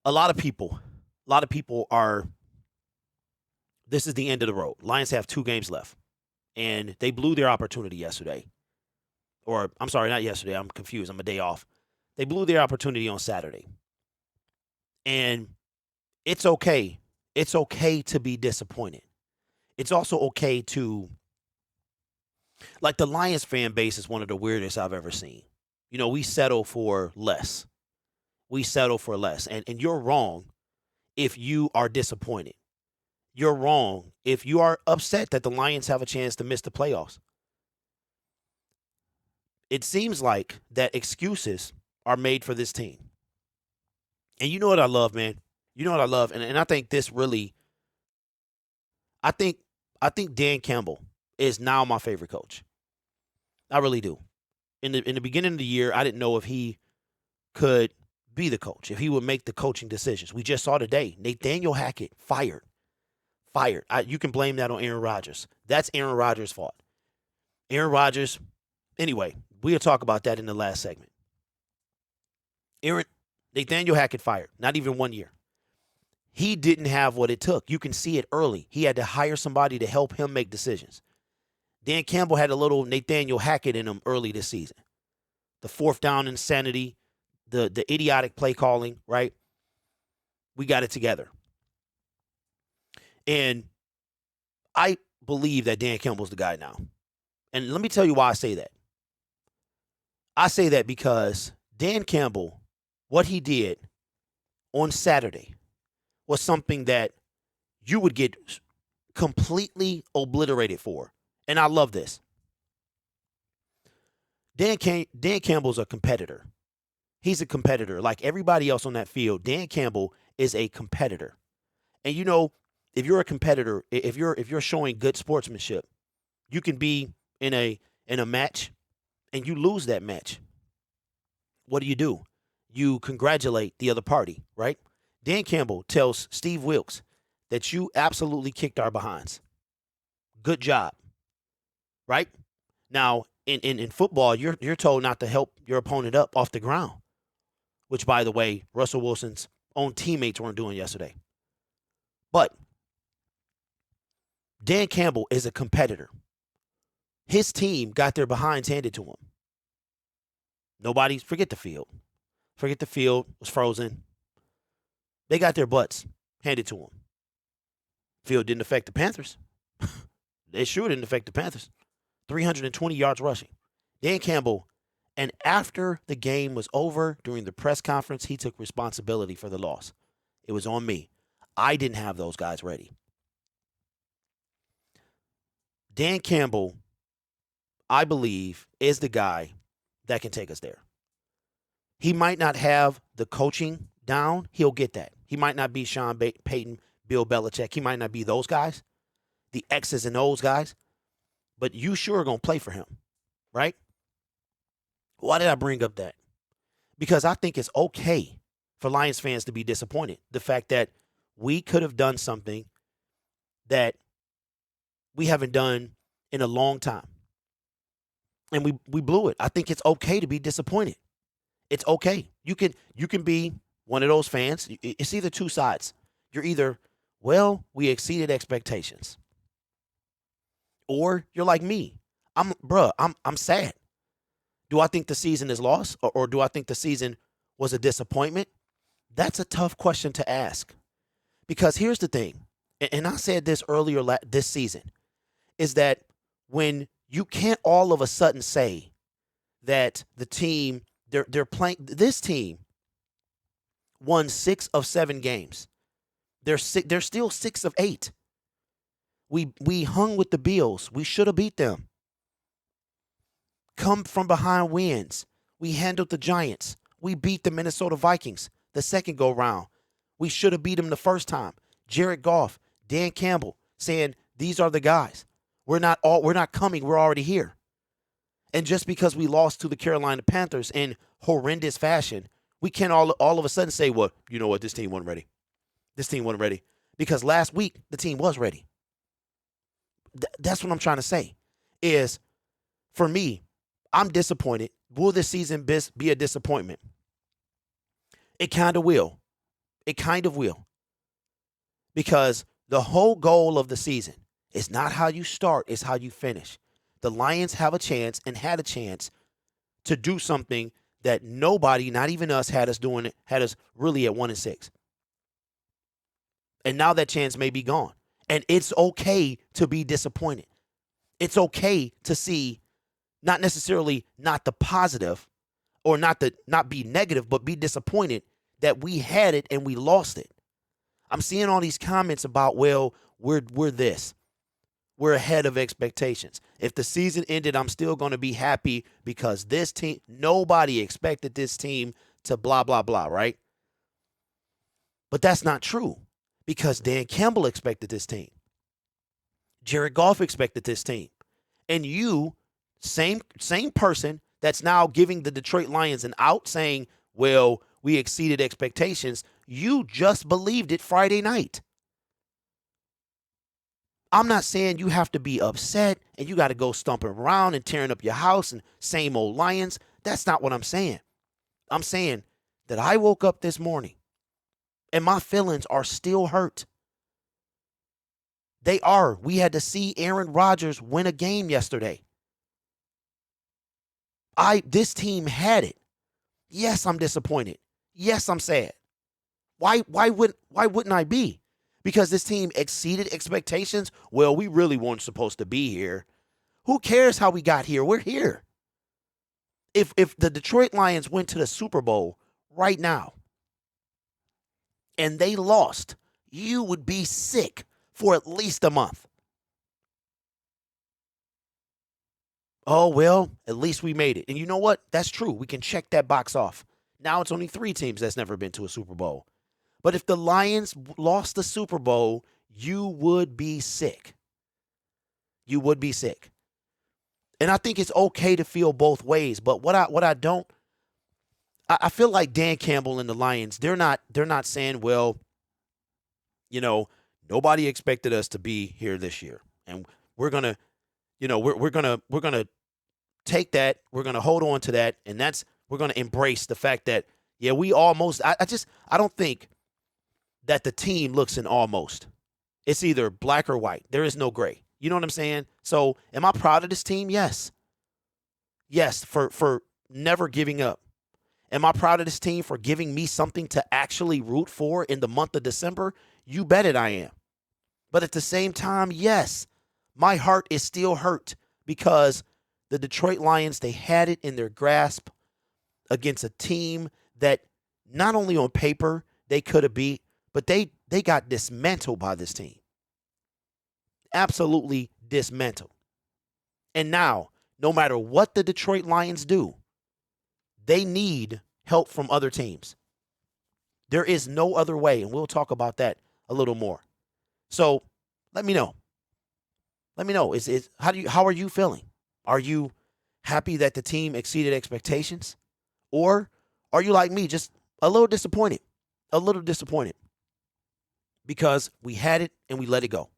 a lot of people, are. This is the end of the road. Lions have 2 games left, and they blew their opportunity yesterday. Or I'm sorry, not yesterday. I'm confused. I'm a day off. They blew their opportunity on Saturday, and it's okay. It's okay to be disappointed. It's also okay to, like, the Lions fan base is one of the weirdest I've ever seen. We settle for less. We settle for less. And you're wrong if you are disappointed. You're wrong if you are upset that the Lions have a chance to miss the playoffs. It seems like that excuses are made for this team. And you know what I love, man? You know what I love? And I think this really, I think Dan Campbell is now my favorite coach. I really do. In the beginning of the year, I didn't know if he could be the coach, if he would make the coaching decisions. We just saw today, Nathaniel Hackett fired. You can blame that on Aaron Rodgers. That's Aaron Rodgers' fault. Aaron Rodgers, anyway, we'll talk about that in the last segment. Nathaniel Hackett fired, not even 1 year. He didn't have what it took. You can see it early. He had to hire somebody to help him make decisions. Dan Campbell had a little Nathaniel Hackett in him early this season. The 4th down insanity, the idiotic play calling, right? We got it together. And I believe that Dan Campbell's the guy now. And let me tell you why I say that. I say that because Dan Campbell, what he did on Saturday was something that you would get completely obliterated for. And I love this. Dan Campbell's a competitor. He's a competitor. Like everybody else on that field, Dan Campbell is a competitor. And if you're a competitor, if you're showing good sportsmanship, you can be in a match and you lose that match. What do? You congratulate the other party, right? Dan Campbell tells Steve Wilkes that you absolutely kicked our behinds. Good job. Right? Now, in football, you're told not to help your opponent up off the ground, which, by the way, Russell Wilson's own teammates weren't doing yesterday. But Dan Campbell is a competitor. His team got their behinds handed to him. Forget the field. Forget the field was frozen. They got their butts handed to them. Field didn't affect the Panthers. They sure didn't affect the Panthers. 320 yards rushing. Dan Campbell, and after the game was over, during the press conference, he took responsibility for the loss. It was on me. I didn't have those guys ready. Dan Campbell, I believe, is the guy that can take us there. He might not have the coaching down. He'll get that. He might not be Sean Payton, Bill Belichick. He might not be those guys, the X's and O's guys. But you sure are going to play for him, right? Why did I bring up that? Because I think it's okay for Lions fans to be disappointed. The fact that we could have done something that we haven't done in a long time. And we blew it. I think it's okay to be disappointed. It's okay. You can be one of those fans. It's either two sides. You're either, well, we exceeded expectations. Or you're like me. I'm sad. Do I think the season is lost? Or do I think the season was a disappointment? That's a tough question to ask. Because here's the thing, and I said this earlier this season, is that when you can't all of a sudden say that the team, they're playing, this team won 6 of 7 games. They're still 6 of 8. We hung with the Bills. We should have beat them. Come from behind wins. We handled the Giants. We beat the Minnesota Vikings the second go round. We should have beat them the first time. Jared Goff, Dan Campbell saying these are the guys. We're not coming. We're already here. And just because we lost to the Carolina Panthers in horrendous fashion, we can't all of a sudden say, well, you know what, this team wasn't ready. This team wasn't ready. Because last week, the team was ready. That's what I'm trying to say. Is, for me, I'm disappointed. Will this season be a disappointment? It kind of will. It kind of will. Because the whole goal of the season is not how you start, it's how you finish. The Lions have a chance and had a chance to do something that nobody, not even us, had us doing it, had us really at 1-6. And now that chance may be gone. And it's okay to be disappointed. It's okay to see not necessarily not the positive or not be negative, but be disappointed that we had it and we lost it. I'm seeing all these comments about, well, we're this. We're ahead of expectations. If the season ended, I'm still going to be happy because this team, nobody expected this team to blah, blah, blah, right? But that's not true because Dan Campbell expected this team. Jared Goff expected this team. And you, same person that's now giving the Detroit Lions an out saying, well, we exceeded expectations. You just believed it Friday night. I'm not saying you have to be upset and you got to go stomping around and tearing up your house and same old Lions. That's not what I'm saying. I'm saying that I woke up this morning and my feelings are still hurt. They are. We had to see Aaron Rodgers win a game yesterday. This team had it. Yes, I'm disappointed. Yes, I'm sad. Why wouldn't I be? Because this team exceeded expectations. Well, we really weren't supposed to be here. Who cares how we got here? We're here. If the Detroit Lions went to the Super Bowl right now and they lost, you would be sick for at least a month. Oh, well, at least we made it. And you know what? That's true. We can check that box off. Now it's only 3 teams that's never been to a Super Bowl. But if the Lions lost the Super Bowl, you would be sick. You would be sick. And I think it's okay to feel both ways. But what I don't, I feel like Dan Campbell and the Lions, they're not saying, well, you know, nobody expected us to be here this year. And we're gonna, you know, we're gonna take that, we're gonna hold on to that, and we're gonna embrace the fact that, yeah, we almost I don't think that the team looks in almost. It's either black or white. There is no gray. You know what I'm saying? So am I proud of this team? Yes. Yes, for never giving up. Am I proud of this team for giving me something to actually root for in the month of December? You bet it I am. But at the same time, yes, my heart is still hurt because the Detroit Lions, they had it in their grasp against a team that not only on paper they could have beat, but they got dismantled by this team. Absolutely dismantled. And now, no matter what the Detroit Lions do, they need help from other teams. There is no other way, and we'll talk about that a little more. So let me know. Let me know. How are you feeling? Are you happy that the team exceeded expectations? Or are you like me, just a little disappointed? A little disappointed. Because we had it and we let it go.